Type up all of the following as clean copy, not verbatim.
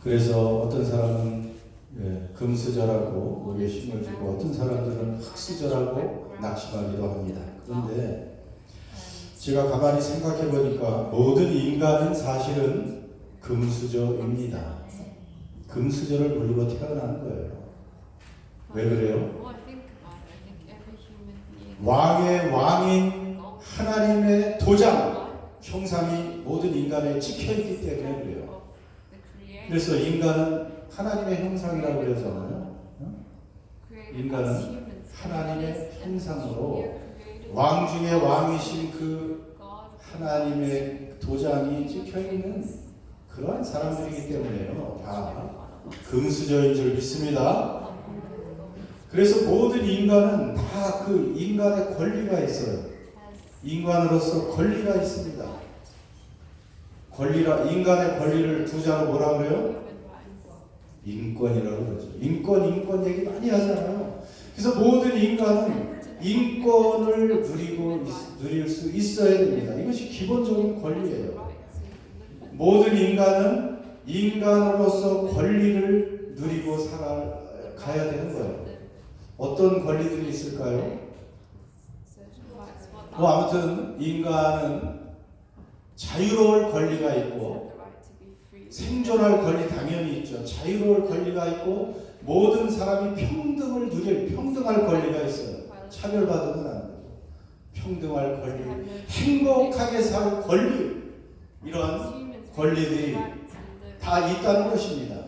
그래서 어떤 사람은 금수저라고 목에 힘을 주고 어떤 사람들은 흙수저라고 낙심하기도 합니다. 그런데 제가 가만히 생각해 보니까 모든 인간은 사실은 금수저입니다. 금수저를 물고 태어난 거예요. 왜 그래요? 왕의 왕인 하나님의 도장, 형상이 모든 인간에 찍혀있기 때문에 그래요. 그래서 인간은 하나님의 형상이라고 그러잖아요. 인간은 하나님의 형상으로 왕 중에 왕이신 그 하나님의 도장이 찍혀있는 그러한 사람들이기 때문에요. 다 금수저인 줄 믿습니다. 그래서 모든 인간은 다 그 인간의 권리가 있어요. 인간으로서 권리가 있습니다. 인간의 권리를 두 자로 뭐라 그래요? 인권이라고 그러죠. 인권 얘기 많이 하잖아요. 그래서 모든 인간은 인권을 누릴 수 있어야 됩니다. 이것이 기본적인 권리예요. 모든 인간은 인간으로서 권리를 누리고 살아가야 되는 거예요. 어떤 권리들이 있을까요? 아무튼 인간은 자유로울 권리가 있고 생존할 권리 당연히 있죠. 자유로울 권리가 있고 모든 사람이 평등을 누릴 평등할 권리가 있어요. 차별받으면 안 되고 평등할 권리, 행복하게 살 권리, 이런 권리들이 다 있다는 것입니다.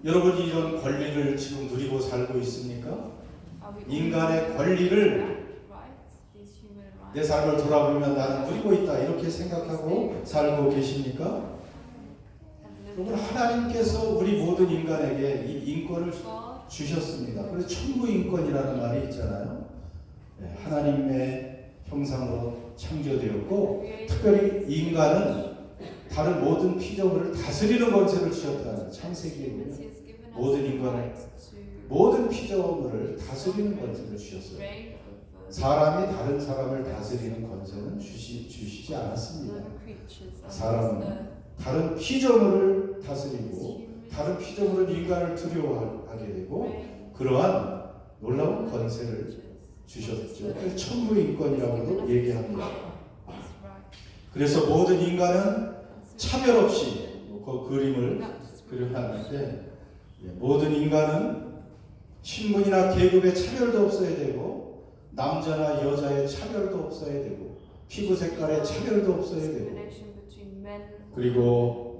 여러분이 이런 권리를 지금 누리고 살고 있습니까? 인간의 권리를 내 삶을 돌아보면 나는 누리고 있다 이렇게 생각하고 살고 계십니까? 여러분, 하나님께서 우리 모든 인간에게 이 인권을 주셨습니다. 그래서 천부인권이라는 말이 있잖아요. 하나님의 형상으로 창조되었고 특별히 인간은 다른 모든 피조물을 다스리는 권세를 주셨다는 창세기에 보면 모든 인간을 모든 피조물을 다스리는 권세를 주셨어요. 사람이 다른 사람을 다스리는 권세는 주시지 않았습니다. 사람은 다른 피조물을 다스리고 다른 피조물은 인간을 두려워하게 되고 그러한 놀라운 권세를 주셨죠. 그래서 천부인권이라고도 얘기합니다. 그래서 모든 인간은 차별 없이 그 그림을 그려놨는데 모든 인간은 신분이나 계급의 차별도 없어야 되고 남자나 여자의 차별도 없어야 되고 피부 색깔의 차별도 없어야 되고 그리고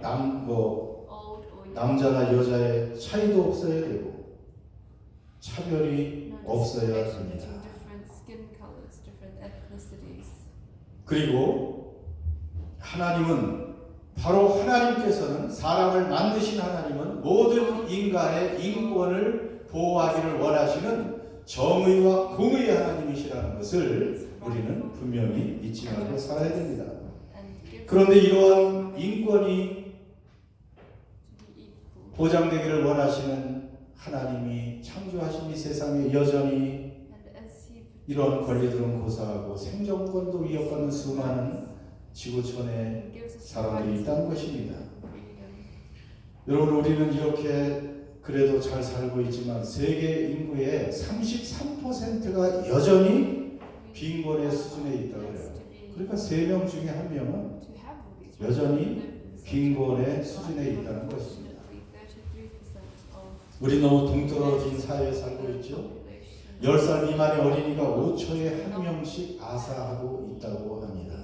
남자나 여자의 차이도 없어야 되고 차별이 없어야 합니다. 그리고 하나님은 바로 하나님께서는 사람을 만드신 하나님은 모든 인간의 인권을 보호하기를 원하시는 정의와 공의의 하나님이시라는 것을 우리는 분명히 잊지 말고 살아야 됩니다. 그런데 이러한 인권이 보장되기를 원하시는 하나님이 창조하신 이 세상에 여전히 이런 권리들은 고사하고 생존권도 위협받는 수많은 지구촌의 사람들이 있다는 것입니다. 여러분, 우리는 이렇게 그래도 잘 살고 있지만 세계 인구의 33%가 여전히 빈곤의 수준에 있다고 해요. 그러니까 3명 중에 1명은 여전히 빈곤의 수준에 있다는 것입니다. 우리 너무 동떨어진 사회에 살고 있죠. 10살 미만의 어린이가 5초에 1명씩 아사하고 있다고 합니다.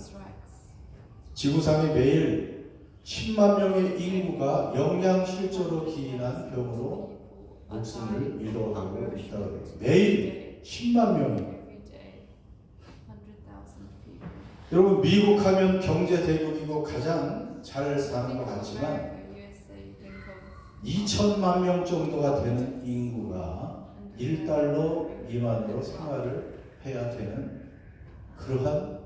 지구상에 매일 10만 명의 인구가 영양실조로 기인한 병으로 목숨을 잃어가고 있다고 해요. 매일 10만 명이. 여러분, 미국 하면 경제 대국이고 가장 잘 사는 것 같지만 2천만 명 정도가 되는 인구가 $1 미만으로 생활을 해야 되는 그러한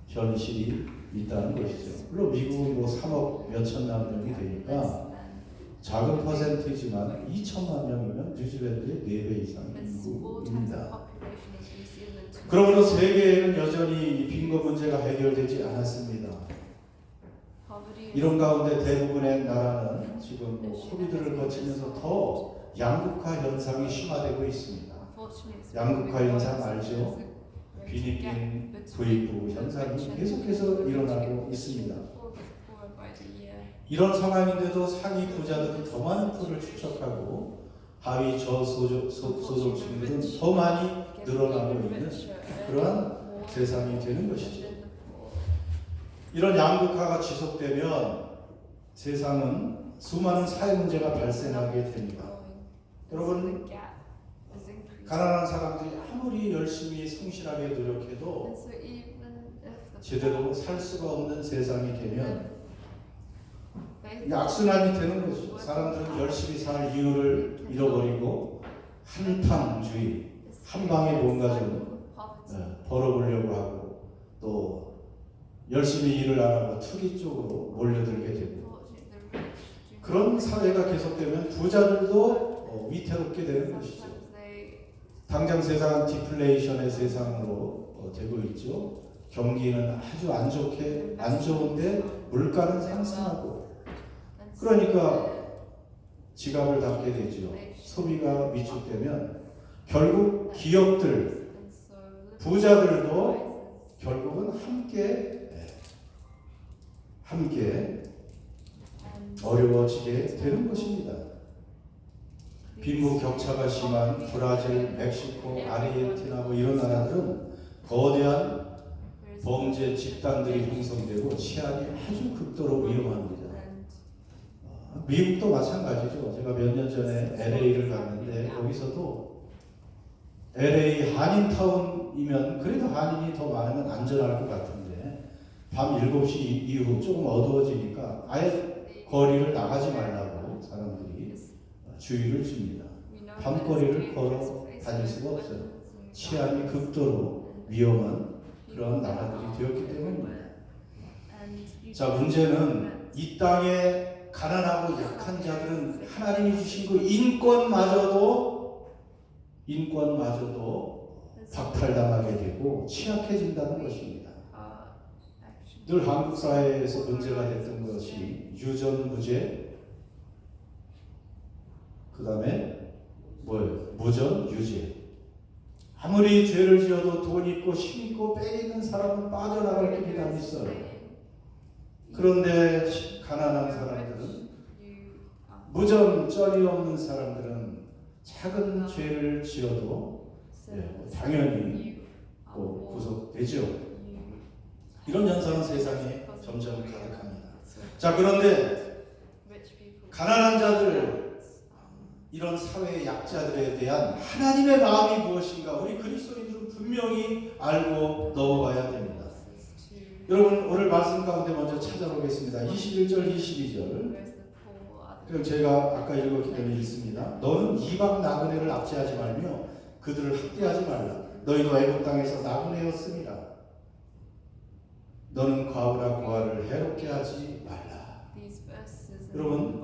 현실이 있다는 것이죠. 물론 미국은 3억 몇천만 명이 되니까 작은 퍼센트지만 2천만 명이면 뉴질랜드의 4배 이상 인구입니다. 그러므로 세계에는 여전히 빈곤 문제가 해결되지 않았습니다. 이런 가운데 대부분의 나라는 지금 코비드를 거치면서 더 양극화 현상이 심화되고 있습니다. 양극화 현상 알죠? 비니핀 부익부 현상이 계속해서 일어나고 있습니다. 이런 상황인데도 상위 부자들은 더 많은 풀을 축적하고 하위 저소득층들은 더 많이 늘어나고 있는 그러한 세상이 되는 것이죠. 이런 양극화가 지속되면 세상은 수많은 사회 문제가 발생하게 됩니다. 여러분, 가난한 사람들이 아무리 열심히 성실하게 노력해도 제대로 살 수가 없는 세상이 되면 악순환이 되는 거죠. 사람들은 열심히 살 이유를 잃어버리고 한탕주의, 한 방에 뭔가 좀 벌어보려고 하고 또 열심히 일을 안 하고 투기 쪽으로 몰려들게 되고 그런 사회가 계속되면 부자들도 위태롭게 되는 것이죠. 당장 세상은 디플레이션의 세상으로 되고 있죠. 경기는 아주 안 좋은데 물가는 상승하고 그러니까 지갑을 닫게 되죠. 소비가 위축되면 결국 기업들, 부자들도 결국은 함께 어려워지게 되는 것입니다. 빈부 격차가 심한 브라질, 멕시코, 아르헨티나 이런 나라들은 거대한 범죄 집단들이 형성되고 치안이 아주 극도로 위험합니다. 미국도 마찬가지죠. 제가 몇 년 전에 LA를 갔는데 거기서도 LA 한인타운이면 그래도 한인이 더 많으면 안전할 것 같은데 밤 7시 이후 조금 어두워지니까 아예 거리를 나가지 말라고 사람들이 주의를 줍니다. 밤거리를 걸어 다닐 수가 없어요. 치안이 극도로 위험한 그런 나라들이 되었기 때문입니다. 자, 문제는 이 땅에 가난하고 약한 자들은 하나님이 주신 그 인권마저도 박탈당하게 되고 취약해진다는 것입니다. 늘 한국 사회에서 문제가 됐던 것이 유전무죄, 그 다음에 뭐예요? 무전유죄. 아무리 죄를 지어도 돈 있고 힘 있고 때 있는 사람은 빠져나갈 길이 다 있어요. 그런데 가난한 사람들은 무전전이 없는 사람들은 작은 죄를 지어도 당연히 또 구속되죠. 이런 현상은 세상에 점점 가득합니다. 자, 그런데 가난한 자들, 이런 사회의 약자들에 대한 하나님의 마음이 무엇인가 우리 그리스도인들은 분명히 알고 넘어가야 됩니다. 여러분, 오늘 말씀 가운데 먼저 찾아보겠습니다. 21절, 22절. 그럼 제가 아까 읽었기 때문에 읽습니다. 너는 이방 나그네를 압제하지 말며 그들을 학대하지 말라. 너희도 애굽 땅에서 나그네였습니다. 너는 과부나 고아를 해롭게 하지 말라. 여러분,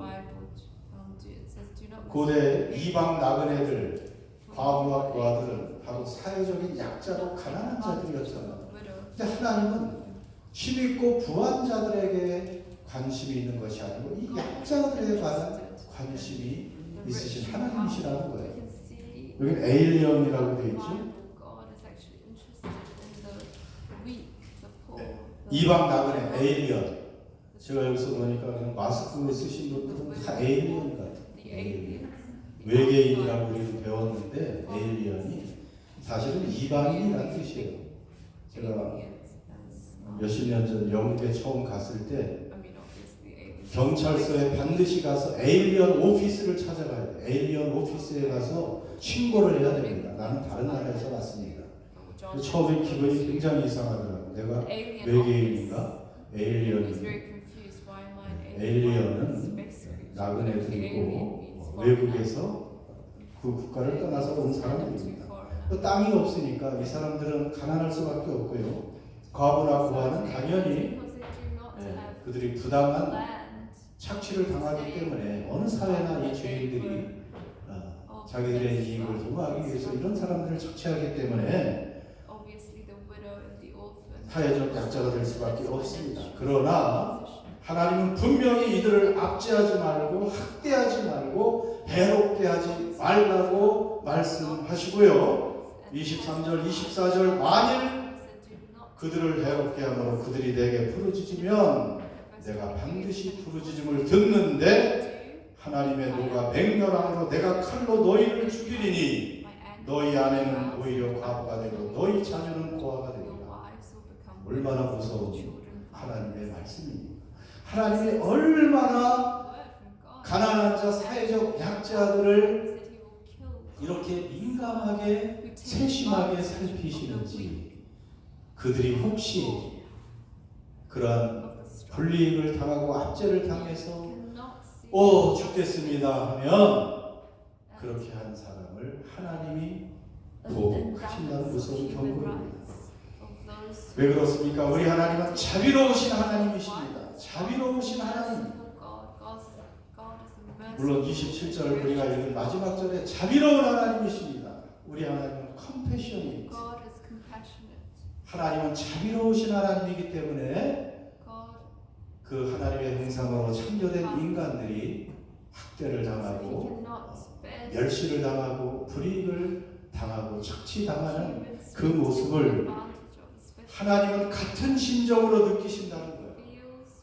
고대 이방 나그네들, 과부와 고아들은 바로 사회적인 약자로 가난한 자들이었잖아요. 근데 하나님은 힘있고 부한 자들에게 관심이 있는 것이 아니고 이 약자들에 관한 관심이 있으신 하나님이시라는 거예요. 여기는 에일리언이라고 되어 있죠. 이방 나그네 에일리언. 제가 여기서 보니까 그냥 마스크 쓰신 분들은 다 에일리언 같아요. 에일리언. 외계인이라고 우리는 배웠는데 에일리언이 사실은 이방인이라는 뜻이에요. 제가 몇십 년 전 영국에 처음 갔을 때 경찰서에 반드시 가서 에일리언 오피스를 찾아가야 돼요. 에일리언 오피스에 가서 신고를 해야 됩니다. 나는 다른 나라에서 왔습니다. 처음에 기분이 굉장히 이상하더라고요. 내가 외계인인가? 에일리언은 나그네들이고 외국에서 그 국가를 떠나서 온 사람들입니다. 또 땅이 없으니까 이 사람들은 가난할 수밖에 없고요. 과부나 고아는 당연히 그들이 부당한 착취를 당하기 때문에 어느 사회나 이 죄인들이 자기들의 이익을 도모하기 위해서 이런 사람들을 착취하기 때문에 사회적 약자가 될 수밖에 없습니다. 그러나 하나님은 분명히 이들을 압제하지 말고 학대하지 말고 해롭게 하지 말라고 말씀하시고요. 23절 24절 만일 그들을 해롭게 하므로 그들이 내게 부르짖으면 내가 반드시 부르짖음을 듣는데 하나님의 노가 맹렬함으로 내가 칼로 너희를 죽이리니 너희 아내는 오히려 과부가 되고 너희 자녀는 고아가 되리라. 얼마나 무서운 하나님의 말씀입니다. 하나님이 얼마나 가난한 자, 사회적 약자들을 이렇게 민감하게 세심하게 살피시는지, 그들이 혹시 그러한 불이익을 당하고 압제를 당해서 죽겠습니다 하면 그렇게 한 사람을 하나님이 보호하신다는 무서운 경고입니다. 왜 그렇습니까? 우리 하나님은 자비로우신 하나님이십니다. 자비로우신 하나님. 물론 27절 우리가 읽은 마지막 절에 자비로운 하나님이십니다. 우리 하나님은 컴패션입니다. 하나님은 자비로우신 하나님이기 때문에 그 하나님의 형상으로 창조된 인간들이 학대를 당하고 멸시를 당하고 불이익을 당하고 착취당하는 그 모습을 하나님은 같은 심정으로 느끼신다는 거예요.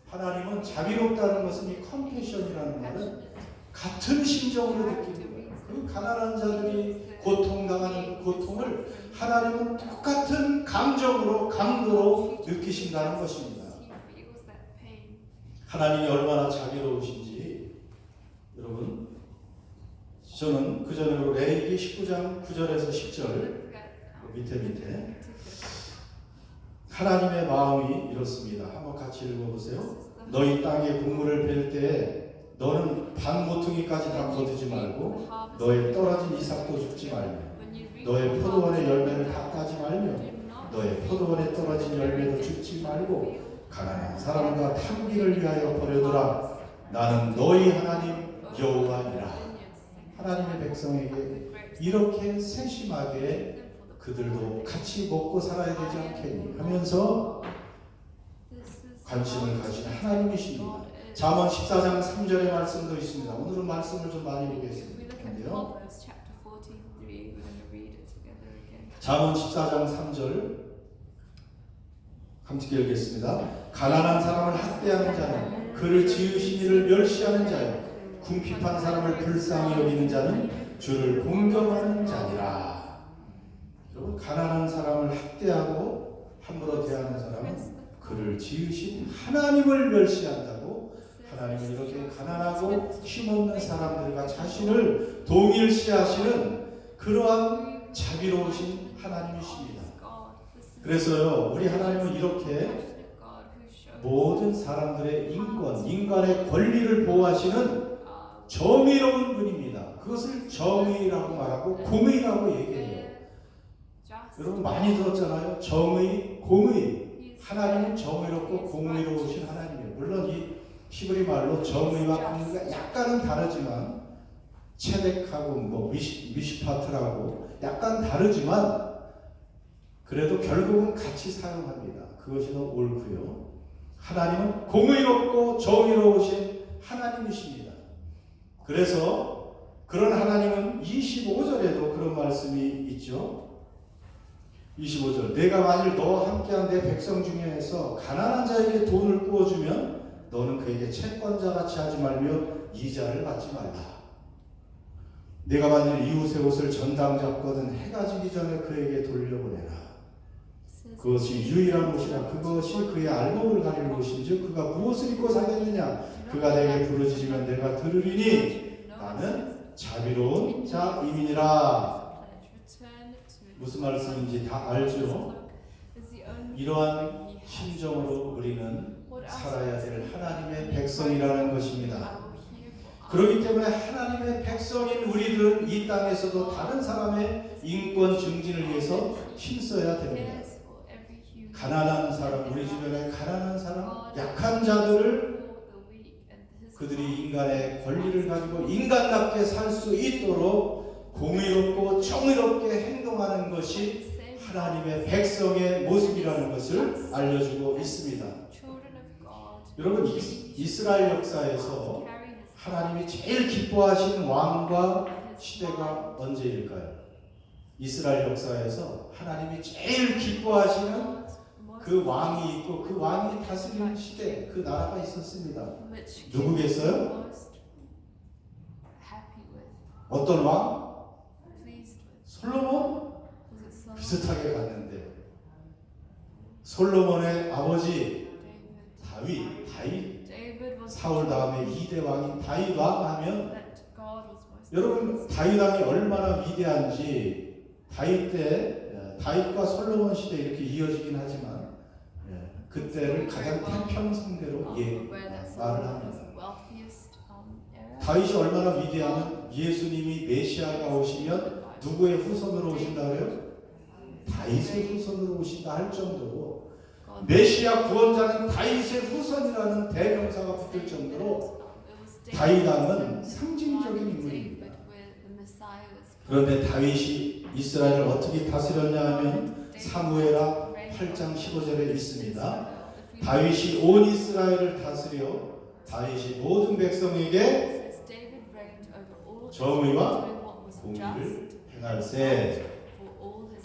하나님은 자비롭다는 것은 이 컴패션이라는 말은 같은 심정으로 느끼는 거예요. 그 가난한 자들이 고통당하는 그 고통을 하나님은 똑같은 감정으로 강도로 느끼신다는 것입니다. 하나님이 얼마나 자비로우신지 여러분, 저는 그 전으로 레위기 19장 9절에서 10절 밑에 하나님의 마음이 이렇습니다. 한번 같이 읽어보세요. 너희 땅에 곡물을 벨 때에 너는 반 모퉁이까지 다 거두지 말고 너의 떨어진 이삭도 줍지 말며 너의 포도원의 열매를 다 따지 말며 너의 포도원에 떨어진 열매도 줍지 말고 가난한 사람과 탐기를 위하여 버려두라. 나는 너희 하나님 여호와니라. 하나님의 백성에게 이렇게 세심하게 그들도 같이 먹고 살아야 되지 않겠니 하면서 관심을 가진 하나님이십니다. 잠언 14장 3절의 말씀도 있습니다. 오늘은 말씀을 좀 많이 보겠습니다. 잠언 14장 3절 함께 읽겠습니다. 가난한 사람을 학대하는 자는 그를 지으신 이를 멸시하는 자요 궁핍한 사람을 불쌍히 여기는 자는 주를 공경하는 자니라. 여러분, 가난한 사람을 학대하고 함부로 대하는 사람은 그를 지으신 하나님을 멸시한다고. 하나님은 이렇게 가난하고 힘없는 사람들과 자신을 동일시하시는 그러한 자비로우신 하나님이십니다. 그래서요, 우리 하나님은 이렇게 모든 사람들의 인간의 권리를 보호하시는 정의로운 분입니다. 그것을 정의라고 말하고 공의라고 얘기해요. 여러분 많이 들었잖아요. 정의, 공의. 하나님은 정의롭고 공의로우신 하나님이에요. 물론 이 히브리 말로 정의와 공의가 약간은 다르지만 체덱하고 미시파트라고 약간 다르지만 그래도 결국은 같이 사용합니다. 그것이 더 옳고요. 하나님은 공의롭고 정의로우신 하나님이십니다. 그래서 그런 하나님은 25절에도 그런 말씀이 있죠. 25절 내가 만일 너와 함께한 내 백성 중에서 가난한 자에게 돈을 부어주면 너는 그에게 채권자같이 하지 말며 이자를 받지 말라. 내가 만일 이웃의 옷을 전당 잡거든 해가 지기 전에 그에게 돌려보내라. 그것이 유일한 옷이라 그것이 그의 알몸을 가릴 옷인즉 그가 무엇을 입고 사겠느냐. 그가 내게 부르짖으면 내가 들으리니 나는 자비로운 자임이니라. 무슨 말씀인지 다 알죠? 이러한 심정으로 우리는 살아야 될 하나님의 백성이라는 것입니다. 그렇기 때문에 하나님의 백성인 우리들은 이 땅에서도 다른 사람의 인권 증진을 위해서 힘써야 됩니다. 가난한 사람, 우리 주변에 가난한 사람, 약한 자들을 그들이 인간의 권리를 가지고 인간답게 살 수 있도록 공의롭고 정의롭게 행동하는 것이 하나님의 백성의 모습이라는 것을 알려주고 있습니다. 여러분 이스라엘 역사에서 하나님이 제일 기뻐하신 왕과 시대가 언제일까요? 이스라엘 역사에서 하나님이 제일 기뻐하시는 그 왕이 있고 그 왕이 다스리는 시대, 그 나라가 있었습니다. 누구겠어요? 어떤 왕? 솔로몬? 비슷하게 갔는데 솔로몬의 아버지 다윗 사울 다음에 2대 왕인 다윗 왕 하면 여러분 다윗 왕이 얼마나 위대한지 다윗과 솔로몬 시대 이렇게 이어지긴 하지만 그때를 가장 태평성대로 말을 합니다. 다윗이 얼마나 위대하면 예수님이 메시아가 오시면 누구의 후손으로 오신다고요? 다윗의 후손으로 오신다 할 정도로 메시아 구원자는 다윗의 후손이라는 대명사가 붙을 정도로 다윗 왕은 상징적인 인물입니다. 그런데 다윗이 이스라엘을 어떻게 다스렸냐 하면 사무엘하 8장 15절에 있습니다. 다윗이 온 이스라엘을 다스려 다윗이 모든 백성에게 정의와 공의를 행할세.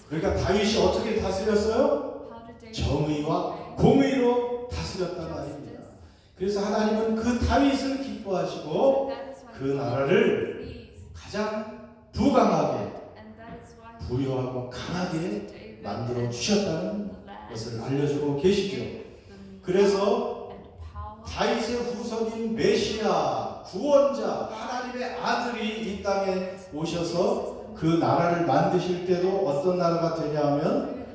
그러니까 다윗이 어떻게 다스렸어요? 정의와 공의로 다스렸단 말입니다. 그래서 하나님은 그 다윗을 기뻐하시고 그 나라를 가장 부강하게 부유하고 강하게 만들어 주셨다는 것을 알려주고 계시죠. 그래서 다윗의 후손인 메시아 구원자 하나님의 아들이 이 땅에 오셔서 그 나라를 만드실 때도 어떤 나라가 되냐면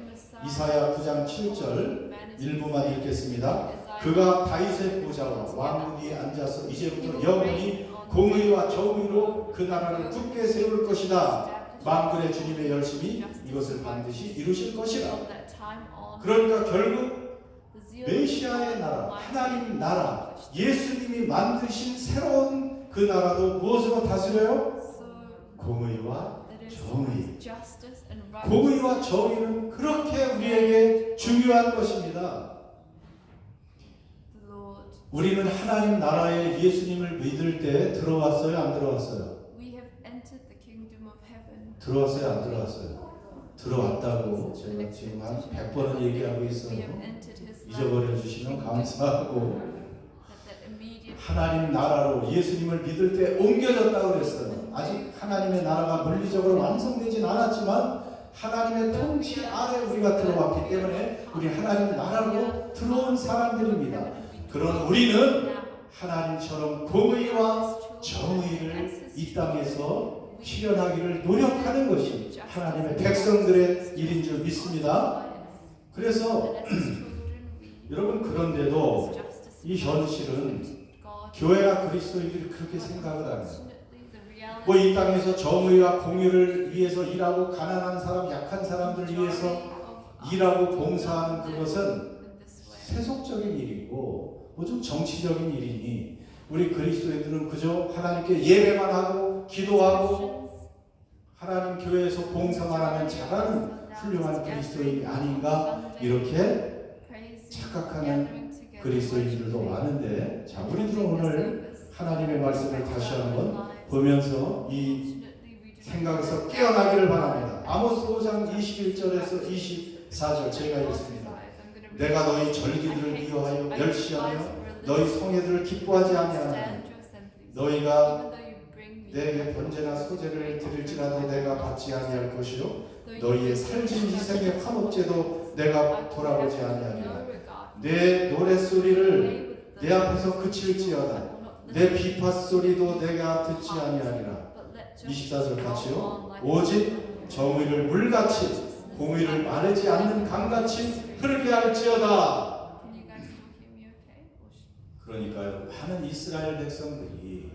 이사야 9장 7절 일부만 읽겠습니다. 그가 다윗의 보좌와 왕국 위에 앉아서 이제부터 영원히 공의와 정의로 그 나라를 굳게 세울 것이다. 만군의 주님의 열심히 이것을 반드시 이루실 것이다. 그러니까 결국 메시아의 나라, 하나님 나라, 예수님이 만드신 새로운 그 나라도 무엇으로 다스려요? 공의와 정의. 공의와 정의는 그렇게 우리에게 중요한 것입니다. 우리는 하나님 나라에 예수님을 믿을 때 들어왔어요? 안 들어왔어요? 들어왔어요? 안 들어왔어요? 들어왔다고 제가 지금 한 100번은 얘기하고 있어요. 잊어버려 주시면 감사하고 하나님 나라로 예수님을 믿을 때 옮겨졌다고 그랬어요. 아직 하나님의 나라가 물리적으로 완성되진 않았지만 하나님의 통치 아래 우리가 들어왔기 때문에 우리 하나님 나라로 들어온 사람들입니다. 그런 우리는 하나님처럼 공의와 정의를 이 땅에서 실현하기를 노력하는 것이 하나님의 백성들의 일인 줄 믿습니다. 그래서 여러분 그런데도 이 현실은 교회나 그리스도인들이 그렇게 생각을 합니다. 뭐 이 땅에서 정의와 공의를 위해서 일하고 가난한 사람, 약한 사람들을 위해서 일하고 봉사하는 그것은 세속적인 일이고 뭐 좀 정치적인 일이니 우리 그리스도인들은 그저 하나님께 예배만 하고 기도하고 하나님 교회에서 봉사만 하면 잘하는 훌륭한 그리스도인이 아닌가 이렇게 착각하는 그리스도인들도 많은데 자 우리들은 오늘 하나님의 말씀을 다시 한번 보면서 이 생각에서 깨어나기를 바랍니다. 아모스 5장 21절에서 24절 제가 읽습니다. 내가 너희 절기들을 미워하여 멸시하며 너희 성회들을 기뻐하지 아니하나니 너희가 내게 번제나 소제를 드릴지라도 내가 받지 아니할 것이요 너희의 살진 희생의 화목제도 내가 돌아보지 아니하리라. 내 노랫소리를 내 앞에서 그칠지어다 내 비파소리도 내가 듣지 아니하리라. 24절 같이요. 오직 정의를 물같이 공의를 마르지 않는 강같이 흐르게 할지어다. 그러니까요 많은 이스라엘 백성들이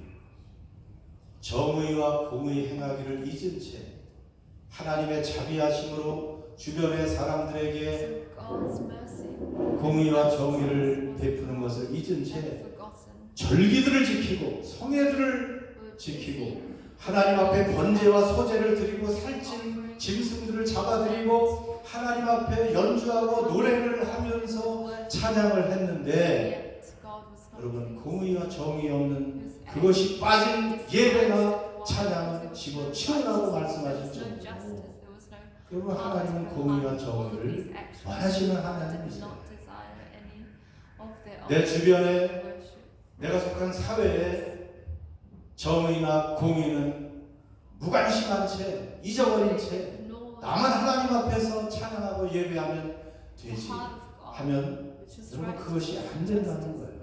정의와 공의 행하기를 잊은 채 하나님의 자비하심으로 주변의 사람들에게 공의와 정의를 베푸는 것을 잊은 채 절기들을 지키고 성회들을 지키고 하나님 앞에 번제와 소제를 드리고 살찐 짐승들을 잡아드리고 하나님 앞에 연주하고 노래를 하면서 찬양을 했는데 여러분 공의와 정의 없는 그것이 빠진 예배나 찬양은 집어치우라고 말씀하신 정도로 여러분 하나님은 공의와 정의를 원하시는 하나님이세요. 내 주변에 내가 속한 사회에 정의나 공의는 무관심한 채 잊어버린 채 나만 하나님 앞에서 찬양하고 예배하면 되지 하면 여러분 그것이 안 된다는 거예요.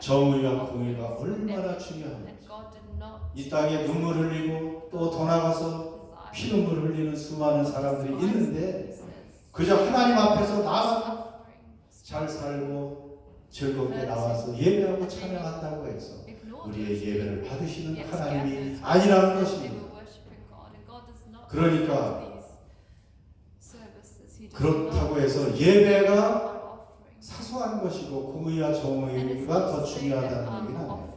정의와 공의가 얼마나 중요한지 이 땅에 눈물 흘리고 또 더 나가서 피눈물 흘리는 수많은 사람들이 있는데 그저 하나님 앞에서 나만 잘 살고 즐겁게 나와서 예배하고 찬양한다고 해서 우리의 예배를 받으시는 하나님이 아니라는 것입니다. 그러니까 그렇다고 해서 예배가 사소한 것이고 공의와 정의가 더 중요하다는 얘기는 아니에요.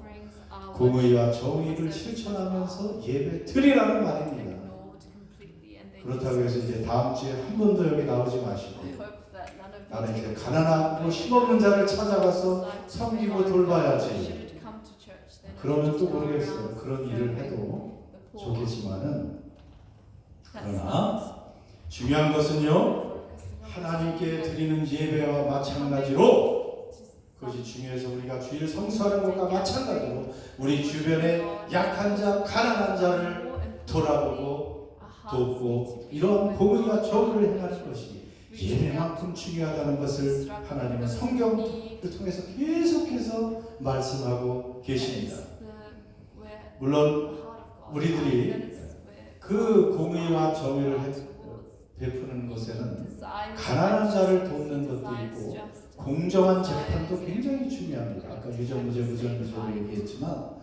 공의와 정의를 실천하면서 예배 드리라는 말입니다. 그렇다고 해서 이제 다음 주에 한 번도 여기 나오지 마시고 나는 이제 가난하고 힘없는 자를 찾아가서 섬기고 돌봐야지. 그러면 또 모르겠어요. 그런 일을 해도 좋겠지만은 그러나 중요한 것은요 하나님께 드리는 예배와 마찬가지로 그것이 중요해서 우리가 주일 성수하는 것과 마찬가지로 우리 주변에 약한 자, 가난한 자를 돌아보고 돕고 이런 공의와 정의를 행하는 것이 예배만큼 중요하다는 것을 하나님은 성경을 통해서 계속해서 말씀하고 계십니다. 물론 우리들이 그 공의와 정의를 베푸는 것에는 가난한 자를 돕는 것도 있고 공정한 재판도 굉장히 중요합니다. 아까 유전무죄, 무전무죄로 얘기했지만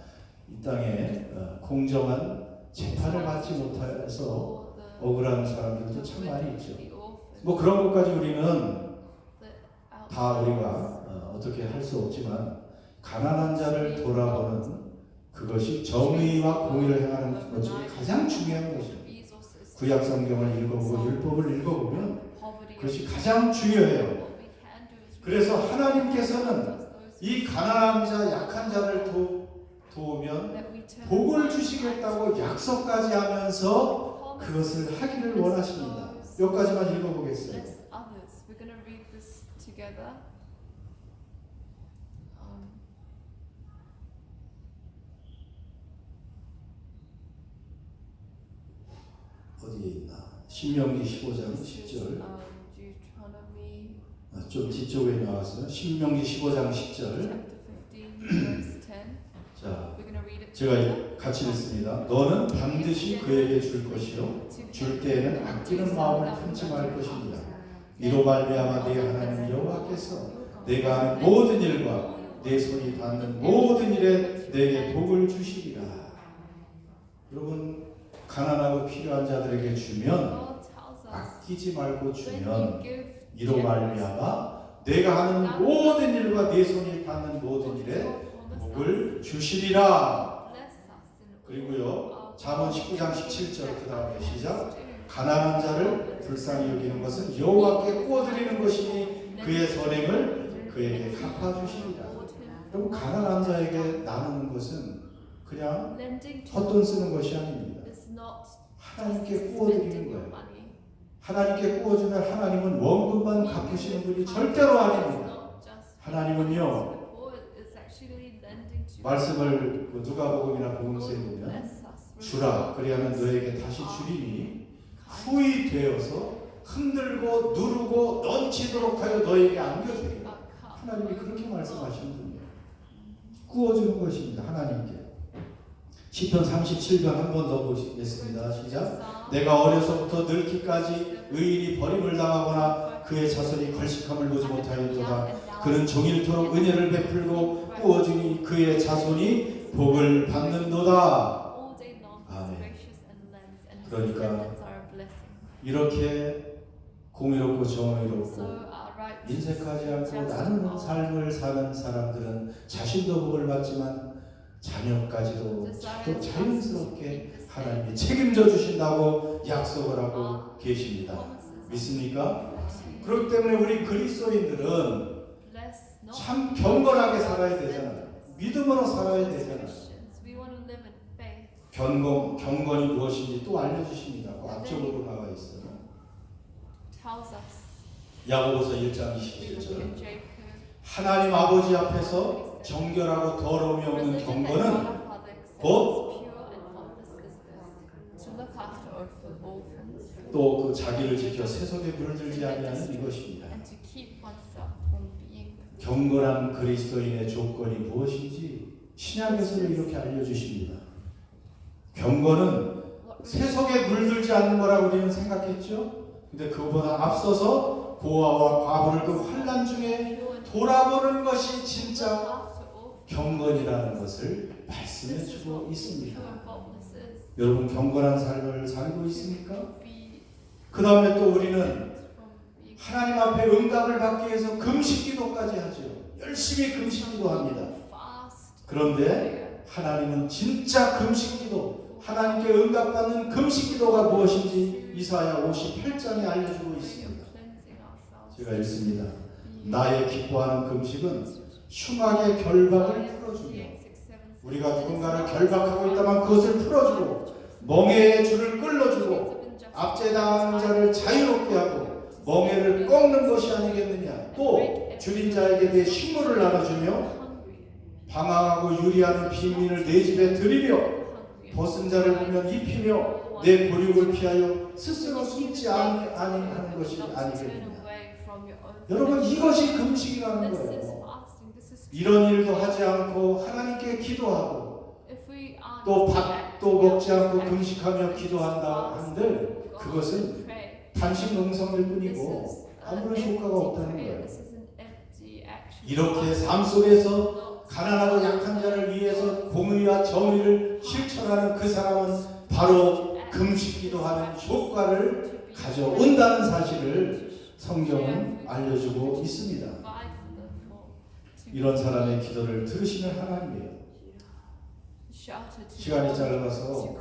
이 땅에 공정한 재판을 받지 못해서 억울한 사람들도 참 많이 있죠. 뭐 그런 것까지 우리는 다 우리가 어떻게 할 수 없지만 가난한 자를 돌아보는 그것이 정의와 공의를 행하는 것 중에 가장 중요한 것입니다. 구약 성경을 읽어보고 율법을 읽어보면 그것이 가장 중요해요. 그래서 하나님께서는 이 가난한 자, 약한 자를 도우면 복을 주시겠다고 약속까지 하면서 그것을 하기를 원하십니다. 몇 가지만 읽어보겠어요. 어디에 있나? 신명기 15장 10절. 좀 뒤쪽에 나왔어요. 신명기 15장 10절. 자, 제가 같이 읽습니다. 너는 반드시 그에게 줄 것이요 줄 때에는 아끼는 마음을 품지 말 것입니다. 이로 말미암아 네 하나님 여호와께서 내가 하는 모든 일과 내 손이 닿는 모든 일에 내게 복을 주시리라. 여러분 가난하고 필요한 자들에게 주면 아끼지 말고 주면 이로 말미암아 내가 하는 모든 일과 내 손이 닿는 모든 일에 복을 주시리라. 그리고요 잠언 19장 17절 그 다음에 시작. 가난한 자를 불쌍히 여기는 것은 여호와께 구워드리는 것이니 그의 선행을 그에게 갚아주시리라. 그럼 가난한 자에게 나누는 것은 그냥 헛돈 쓰는 것이 아닙니다. 하나님께 구워드리는 거예요. 하나님께 구워주면 하나님은 원금만 갚으시는 분이 절대로 아닙니다. 하나님은요 말씀을 누가복음이나 복음서에 보면 주라 그리하면 너에게 다시 주리니 후히 되어서 흔들고 누르고 넘치도록 하여 너에게 안겨주리라. 하나님이 그렇게 말씀하시는 분이에요. 구워주는 것입니다. 하나님께. 시편 37편 한 번 더 보시겠습니다. 시작. 내가 어려서부터 늙기까지 의인이 버림을 당하거나 그의 자손이 걸식함을 보지 못하였도다. 그는 종일토록 은혜를 베풀고 구워주니 그의 자손이 복을 받는도다. 아멘. 그러니까 이렇게 공의롭고 정의롭고 인색하지 않고 나누는 삶을 사는 사람들은 자신도 복을 받지만 자녀까지도 자연스럽게 하나님이 책임져 주신다고 약속을 하고 계십니다. 믿습니까? 그렇기 때문에 우리 그리스도인들은 참 경건하게 살아야 되잖아요. 믿음으로 살아야 되잖아요. 경건이 무엇인지 또 알려주십니다. 그 앞쪽으로 나와 있어요. 야고보서 1장 27절. 하나님 아버지 앞에서 정결하고 더러움이 없는 경건은 곧 또 그 자기를 지켜 세속에 물들지 아니하는 이것입니다. 경건한 그리스도인의 조건이 무엇인지 신약에서도 이렇게 알려주십니다. 경건은 세속에 물들지 않는 거라고 우리는 생각했죠. 근데 그보다 앞서서 고아와 과부를 그 환난 중에 돌아보는 것이 진짜 경건이라는 것을 말씀해 주고 있습니다. 여러분 경건한 삶을 살고 있습니까? 그 다음에 또 우리는 하나님 앞에 응답을 받기 위해서 금식기도까지 하죠. 열심히 금식기도합니다. 그런데 하나님은 진짜 금식기도, 하나님께 응답받는 금식기도가 무엇인지 이사야 58장에 알려주고 있습니다. 제가 읽습니다. 나의 기뻐하는 금식은 흉악의 결박을 풀어주며, 우리가 누군가를 결박하고 있다면 그것을 풀어주고 멍에의 줄을 끌어주고 압제당하는 자를 자유롭게 하고 멍에를 꺾는 것이 아니겠느냐. 또 줄인 자에게 내 식물을 나눠주며 방황하고 유리하는 빈민을 내 집에 들이며 벗은 자를 보면 입히며 내 보육을 피하여 스스로 숨지 아니하는 것이 아니겠느냐. 여러분 이것이 금식이라는 거예요. 이런 일도 하지 않고 하나님께 기도하고 또 밥도 먹지 않고 금식하며 기도한다 한들 그것은 단식 농성일 뿐이고 아무런 효과가 없다는 거예요. 이렇게 삶 속에서 가난하고 약한 자를 위해서 공의와 정의를 실천하는 그 사람은 바로 금식 기도하는 효과를 가져온다는 사실을 성경은 알려주고 있습니다. 이런 사람의 기도를 들으시는 하나님이에요. 시간이 짧아서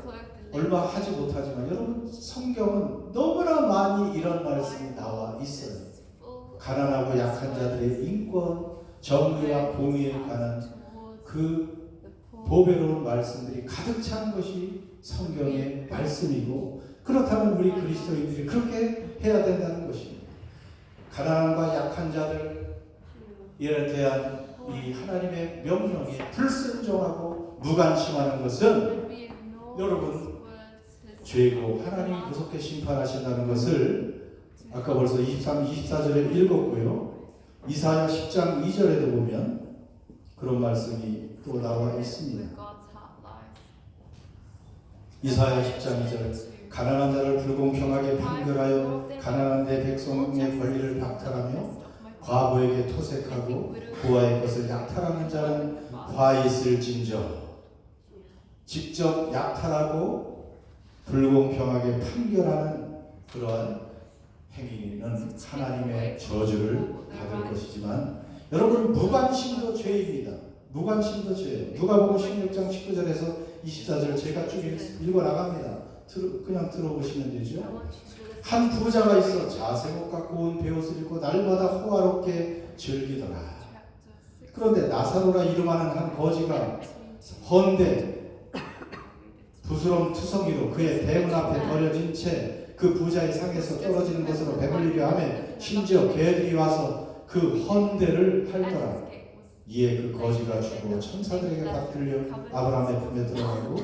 얼마 하지 못하지만 여러분 성경은 너무나 많이 이런 말씀이 나와 있어요. 가난하고 약한 자들의 인권, 정의와 공의에 관한 그 보배로운 말씀들이 가득 찬 것이 성경의 말씀이고, 그렇다면 우리 그리스도인들이 그렇게 해야 된다는 것입니다. 가난함과 약한 자들에 대한 이 하나님의 명령에 불순종하고 무관심하는 것은 여러분 죄고 하나님이 무섭게 심판하신다는 것을 아까 벌써 23, 24절에 읽었고요. 이사야 10장 2절에도 보면 그런 말씀이 또 나와 있습니다. 이사야 10장 2절. 가난한 자를 불공평하게 판결하여 가난한 내 백성의 권리를 박탈하며 과부에게 토색하고 부하의 것을 약탈하는 자는 화 있을진저. 직접 약탈하고 불공평하게 판결하는 그러한 행위는 하나님의 저주를 받을 것이지만 여러분 무관심도 죄입니다. 무관심도 죄예요. 누가복음 16장 19절에서 24절 제가 쭉 읽어 나갑니다. 그냥 들어보시면 되죠. 한 부자가 있어 자세못 갖고 온 베옷을 입고 날마다 호화롭게 즐기더라. 그런데 나사로라 이름하는 한 거지가 헌데 부스럼 투성이로 그의 대문 앞에 버려진 채 그 부자의 상에서 떨어지는 것으로 배불리려 하며 심지어 개들이 와서 그 헌대를 핥더라. 이에 그 거지가 죽어 천사들에게 받들려 아브라함의 품에 들어가고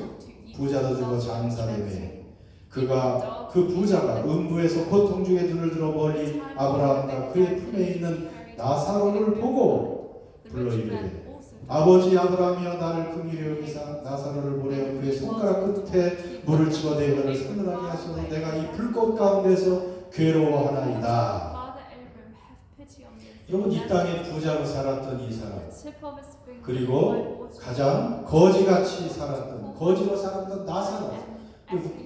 부자도 죽어 장사되매 그 부자가 음부에서 고통 중에 눈을 들어 멀리 아브라함과 그의 품에 있는 나사로를 보고 불러 이르되 아버지 아브라함이여 나를 긍휼히 여기사 나사로를 보내어 그의 손가락 끝에 물을 집어내 그를 서늘하게 하소서. 내가 이 불꽃 가운데서 괴로워하나이다. 여러분 이 땅에 부자로 살았던 이 사람, 그리고 가장 거지같이 살았던 거지로 살았던 나사로.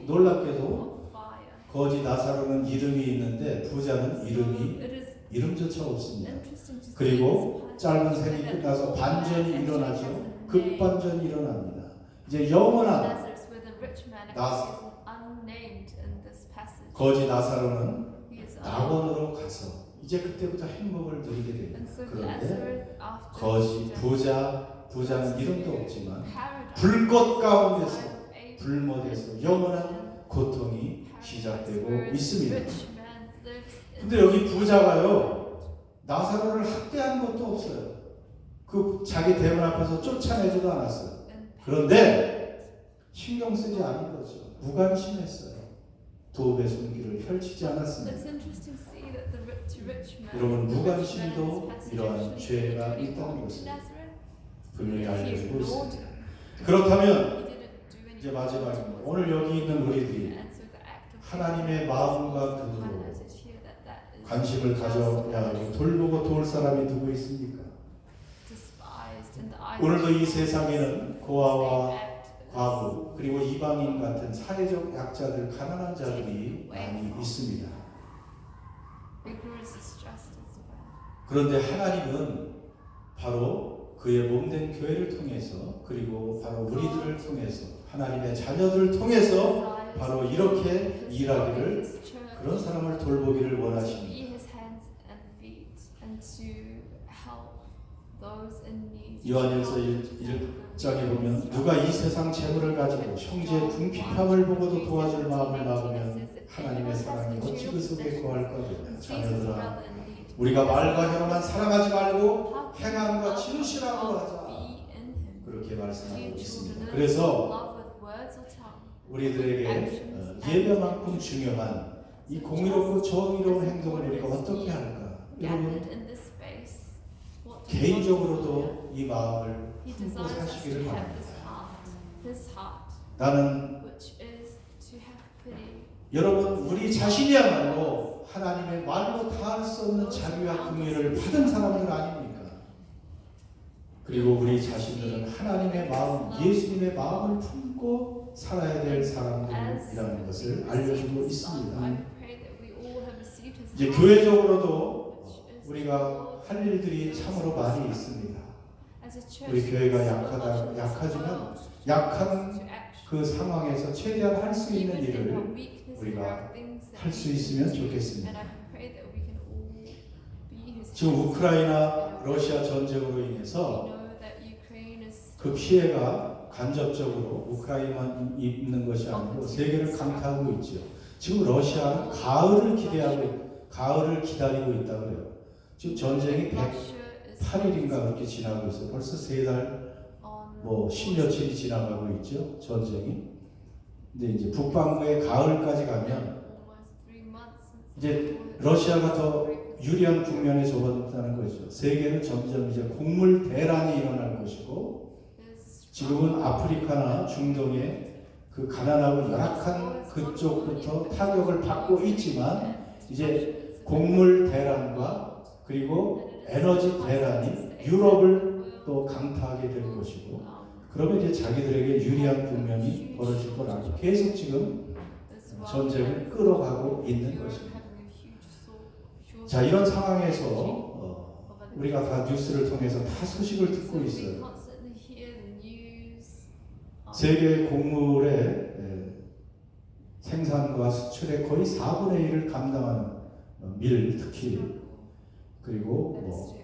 놀랍게도 거지 나사로는 이름이 있는데 부자는 이름조차 없습니다. 그리고 짧은 생이 끝나서 반전이 일어나죠. 극반전이 일어납니다. 이제 영원한 거지 나사로는 낙원으로 가서 이제 그때부터 행복을 누리게 됩니다. And so 그런데 Lazarus after 거지 death, 부자는 이름도 없지만 paradise, 불꽃 가운데서 side of Abraham, 불못에서 영원한 고통이 시작되고 where 있습니다. rich man lives in 근데 여기 부자가요, 나사로를 학대한 것도 없어요. 그 자기 대문 앞에서 쫓아내지도 않았어요. 그런데 신경 쓰지 않은 거죠. 무관심했어요. 도읍의 손길을 펼치지 않았습니다. It's interesting to see that the rich man, 여러분, the rich man in this 무관심도 passage 이러한 actually 죄가 didn't 있다는 walk 것을 to Nazareth. 분명히 He 알려주고 ignored 있습니다. him. 그렇다면 He didn't do anything. 이제 마지막입니다. 오늘 여기 있는 우리들이 And so the act of 하나님의 마음과 뜻으로 highlighted here that is 관심을 가져야 하고 돌보고 도울 사람이 누구 있습니까? despised in the eyes 오늘도 of 이 God. 세상에는 고아와 Same act that 과부 그리고 이방인 같은 사회적 약자들, 가난한 자들이 많이 있습니다. ignorance is just as well. 그런데 하나님은 바로 그의 몸된 교회를 통해서 그리고 바로 우리들을 통해서 하나님의 자녀들을 통해서 바로 이렇게 일하기를, 그런 사람을 돌보기를 원하십니다. be his hands and feet and to help those in need. 요한일서 1장에 보면 누가 이 세상 재물을 가지고 형제의 궁핍함을 보고도 도와줄 마음을 막으면 하나님의 사랑이 어찌 그 속에 거할까. 자녀들아, 우리가 말과 혀로만 사랑하지 말고 행함과 진실함으로 하자, 그렇게 말씀하고 있습니다. 그래서 우리들에게 예배만큼 중요한 이 공의롭고 정의로운 행동을 우리가 어떻게 할까? 여러분, 개인적으로도 이 마음을 품고 사시기를 바랍니다. 나는 여러분, 우리 자신이야말로 하나님의 말로 다 할 수 없는 자비와 긍휼을 받은 사람들 아닙니까? 그리고 우리 자신들은 하나님의 마음, 예수님의 마음을 품고 살아야 될 사람들이라는 것을 알려주고 있습니다. 이제 교회적으로도 우리가 할 일들이 참으로 많이 있습니다. 우리 교회가 약하지만 약한 그 상황에서 최대한 할 수 있는 일을 우리가 할 수 있으면 좋겠습니다. 지금 우크라이나 러시아 전쟁으로 인해서 그 피해가 간접적으로 우크라이나만 입는 것이 아니고 세계를 강타하고 있죠. 지금 러시아는 가을을 기다리고 있다 그래요. 지금 전쟁이 108일인가 그렇게 지나고 있어요. 벌써 3달, 뭐 10여칠이 지나가고 있죠, 전쟁이. 근데 이제 북반구의 가을까지 가면 이제 러시아가 더 유리한 국면에 접어든다는 거죠. 세계는 점점 이제 곡물 대란이 일어날 것이고, 지금은 아프리카나 중동의 그 가난하고 열악한 그쪽부터 타격을 받고 있지만 이제 곡물 대란과 그리고 에너지 대란이 유럽을 또 강타하게 될 것이고, 그러면 이제 자기들에게 유리한 국면이 벌어질 거라고 계속 지금 전쟁을 끌어가고 있는 것입니다. 자, 이런 상황에서 우리가 다 뉴스를 통해서 다 소식을 듣고 있어요. 세계 곡물의 생산과 수출의 거의 4분의 1을 감당하는 밀, 특히 그리고 뭐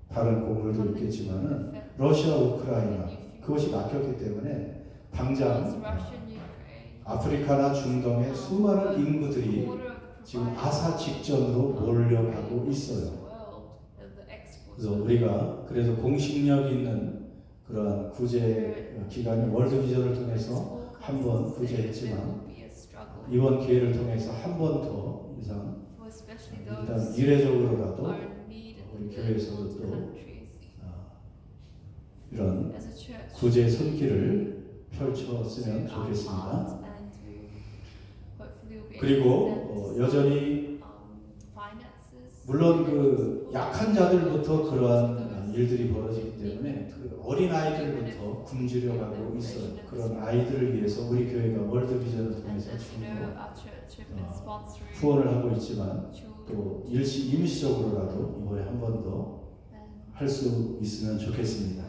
다른 곡물도 있겠지만은 러시아, 우크라이나 그것이 막혔기 때문에 당장 아프리카나 중동의 수많은 인구들이 지금 아사 직전으로 몰려가고 있어요. 그래서 우리가 그래서 공식력 있는 그러한 구제 기관이 월드비전을 통해서 한 번 구제했지만 이번 기회를 통해서 한 번 더 이상 일단 이례적으로라도 우리 교회에서도 또 이런 구제 손길을 펼쳤으면 좋겠습니다. 그리고 여전히 물론 그 약한 자들부터 그러한 일들이 벌어지기 때문에 그 어린 아이들부터 굶주려 가고 있어요. 그런 아이들을 위해서 우리 교회가 월드비전을 통해서 후원을 하고 있지만 또 임시적으로라도 이번에 한 번 더 할 수 있으면 좋겠습니다.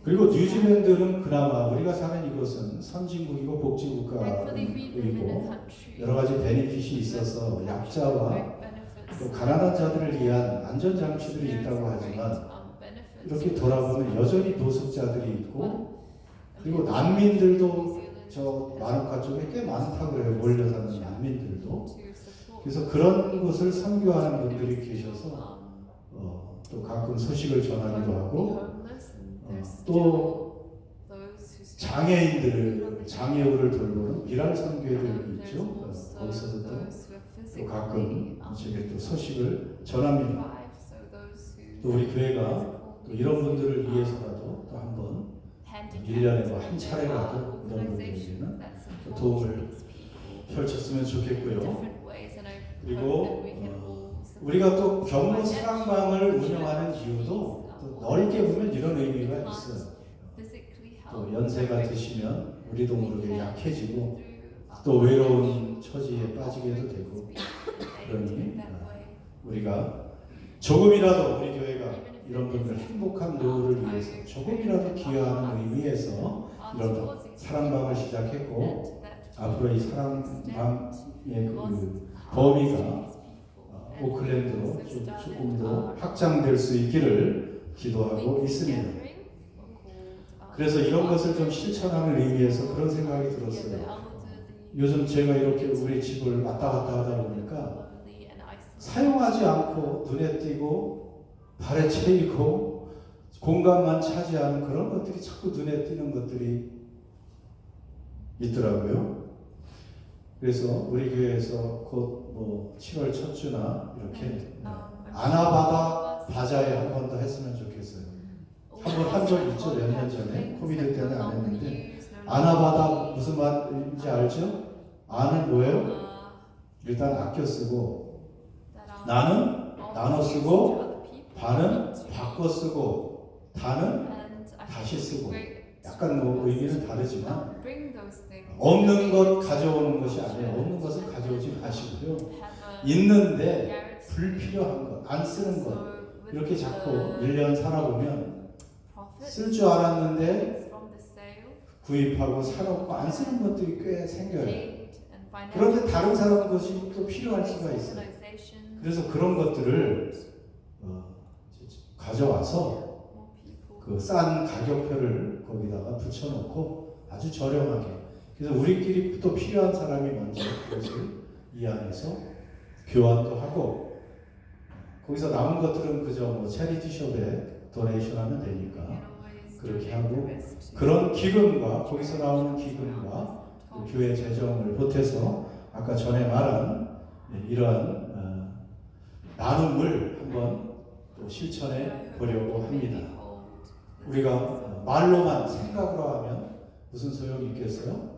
그리고 뉴질랜드는 그나마 우리가 사는 이곳은 선진국이고 복지국가이고 여러 가지 베네핏이 있어서 약자와 또 가난한 자들을 위한 안전장치들이 있다고 하지만 이렇게 돌아보면 여전히 노숙자들이 있고 그리고 난민들도 저 마누카 쪽에 꽤 많다고 그래요. 몰려 사는 난민들도. 그래서 그런 곳을 선교하는 분들이 계셔서 또 가끔 소식을 전하기도 하고 또 장애인들을 장애우를 돌보는 미랄 선교회들이 있죠. 거기서도 또 가끔 저게 또 소식을 전합니다. 또 우리 교회가 또 이런 분들을 위해서라도 또 한번 1년에 뭐 한 차례라도 이런 분들에게는 또 도움을 펼쳤으면 좋겠고요. 그리고 우리가 또 경로 사랑방을 운영하는 이유도 또 넓게 보면 이런 의미가 있어요. 또 연세가 드시면 우리도 모르게 약해지고 또 외로운 처지에 빠지게도 되고 그러니 우리가 조금이라도 우리 교회가 이런 분들 행복한 노후를 위해서 조금이라도 기여하는 의미에서 이런 사랑방을 시작했고 앞으로 이 사랑방의 그 범위가 오클랜드로 조금 더 확장될 수 있기를 기도하고 있습니다. 그래서 이런 것을 좀 실천하는 의미에서 그런 생각이 들었어요. 요즘 제가 이렇게 우리 집을 왔다 갔다 하다 보니까 사용하지 않고 눈에 띄고 발에 채이고 공간만 차지하는 그런 것들이 자꾸 눈에 띄는 것들이 있더라고요. 그래서 우리 교회에서 곧 뭐 7월 첫 주나 이렇게 아나바다 바자회 한 번 더 했으면 좋겠어요. 한 번 한 적 있죠. 몇 년 전에 코비드 때문에 안 했는데 아나바다 무슨 말인지 알죠? 아는 뭐예요? 일단 아껴 쓰고 나는 나눠 쓰고 반은 바꿔 쓰고 다는 다시 쓰고 약간 뭐 의미는 다르지만 없는 것 가져오는 것이 아니에요. 없는 것을 가져오지 마시고요. 있는데 불필요한 것, 안 쓰는 것 이렇게 자꾸 1년 살아보면 쓸 줄 알았는데 구입하고 사놓고 안 쓰는 것들이 꽤 생겨요. 그런데 다른 사람 것이 또 필요할 수가 있어요. 그래서 그런 것들을 가져와서 그 싼 가격표를 거기다가 붙여놓고 아주 저렴하게 그래서 우리끼리 또 필요한 사람이 먼저 그것을 이 안에서 교환도 하고 거기서 남은 것들은 그저 뭐 체리티숍에 도네이션 하면 되니까 그렇게 하고 그런 기금과 거기서 나오는 기금과 그 교회 재정을 보태서 아까 전에 말한 이러한 나눔을 한번 또 실천해 보려고 합니다. 우리가 말로만 생각으로 하면 무슨 소용이 있겠어요?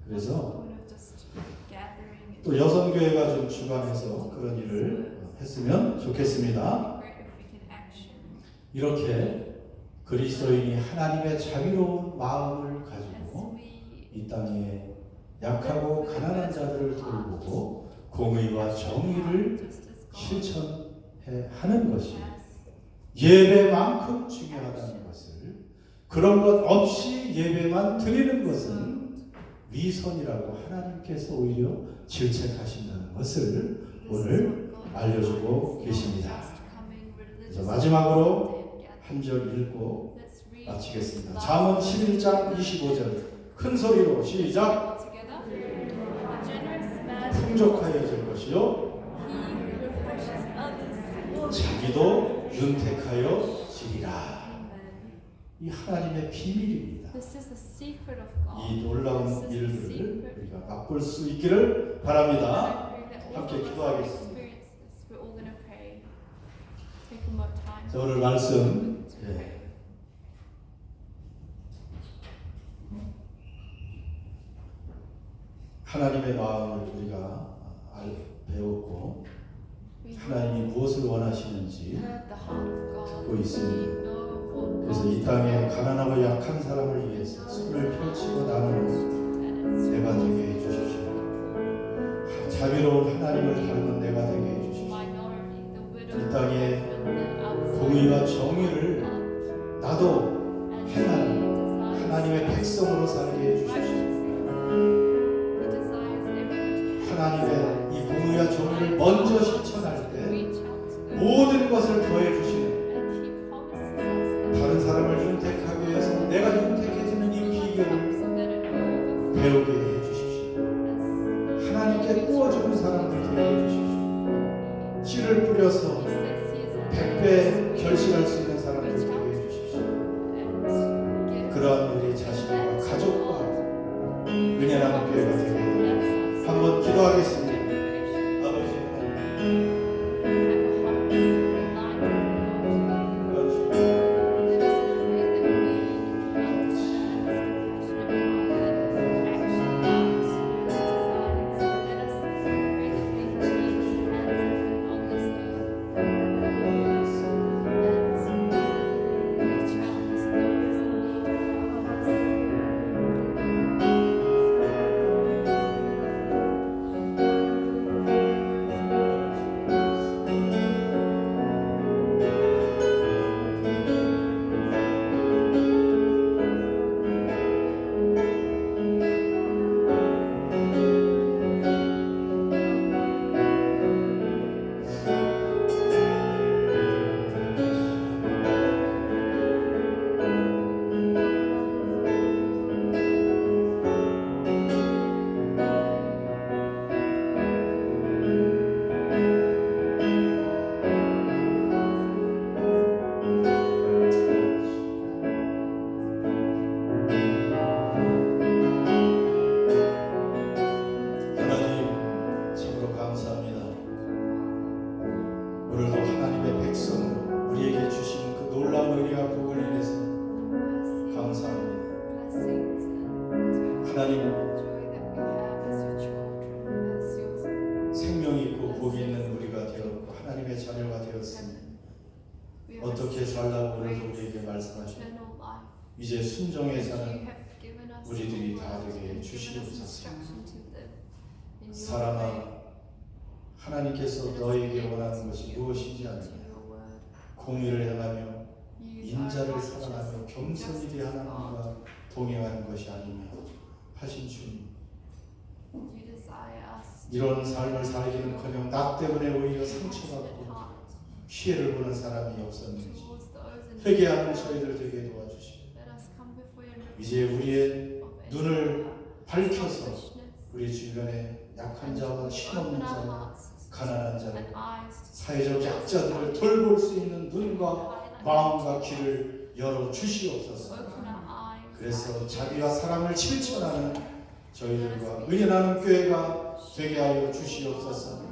그래서 또 여성교회가 좀 주관해서 그런 일을 했으면 좋겠습니다. 이렇게 그리스도인이 하나님의 자비로운 마음을 가지고 이 땅에 약하고 가난한 자들을 돌보고 공의와 정의를 실천해 하는 것이 예배만큼 중요하다는 것을 그런 것 없이 예배만 드리는 것은 위선이라고 하나님께서 오히려 질책하신다는 것을 오늘 알려주고 계십니다. 그래서 마지막으로 한 절 읽고 마치겠습니다. 잠언 11장 25절 큰 소리로 시작. 풍족하여질 것이요 자기도 윤택하여 지리라. 이 하나님의 비밀입니다. 이 놀라운 일들을 우리가 맛볼 수 있기를 바랍니다. 함께 기도하겠습니다. 자, 오늘 말씀 하나님의 마음을 우리가 배웠고 하나님이 무엇을 원하시는지 듣고 있습니다. 그래서 이 땅에 가난하고 약한 사람을 위해서 손을 펼치고 나누는 내가 되게 해주십시오. 자비로운 하나님을 닮은 내가 되게 해주십시오. 이 땅에 공의와 정의를 나도 하나님의 백성으로 살게 해주십시오. 하나님의 이 공의와 정의를 먼저 실천 헌신할 때 reach out to those, 모든 것을 더해 주시는 and He promises us that 다른 사람을 윤택하기 위해서 내가 윤택해지는 이 비결을 so that it overflows 배우게 해 주십시오. as 하나님께 구워주는 사람들 되게 해 주십시오. 씨를 뿌려서 He says He is a 100배 결실할 수 있는 사람들 되게 해 주십시오. and give 그러한 우리 자신과 가족과 은혜 나눔 교회가 되게 해 us 한번 기도하겠습니다. generation 아버지 하나님 참으로 감사합니다. 오늘도 하나님의 백성으로 우리에게 주신 그 놀라운 은혜와 복을 인해서 감사합니다. 하나님 생명이 있고 복이 있는 우리가 되었고 하나님의 자녀가 되었습니다. 어떻게 살라고 오늘도 우리에게 말씀하십니다. 이제 순종에 사는 우리들이 다 되게 주시옵소서. 사람아, 하나님께서 너에게 원하는 것이 무엇인지 아느냐? 공의를 행하며 인자를 사랑하며 겸손히 대 하나님과 동행하는 것이 아니며 하신 주님, 이런 삶을 살기는커녕 나 때문에 오히려 상처받고 피해를 보는 사람이 없었는지 회개하는 저희들 되게 도와주시고 이제 우리의 눈을 밝혀서 우리 주변에 약한 자와 힘없는 자, 가난한 자, 사회적 약자들을 돌볼 수 있는 눈과 마음과 귀를 열어 주시옵소서. 그래서 자비와 사랑을 실천하는 저희들과 은혜 나눔 교회가 되게 하여 주시옵소서.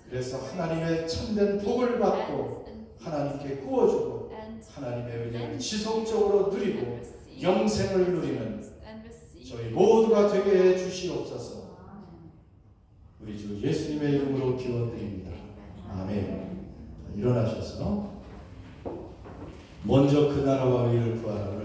그래서 하나님의 참된 복을 받고 하나님께 구워주고 하나님의 은혜를 지속적으로 누리고 영생을 누리는 저희 모두가 되게 해 주시옵소서. 우리 주 예수님의 이름으로 기원드립니다. 아멘. 일어나셔서 먼저 그 나라와 의를 구하라.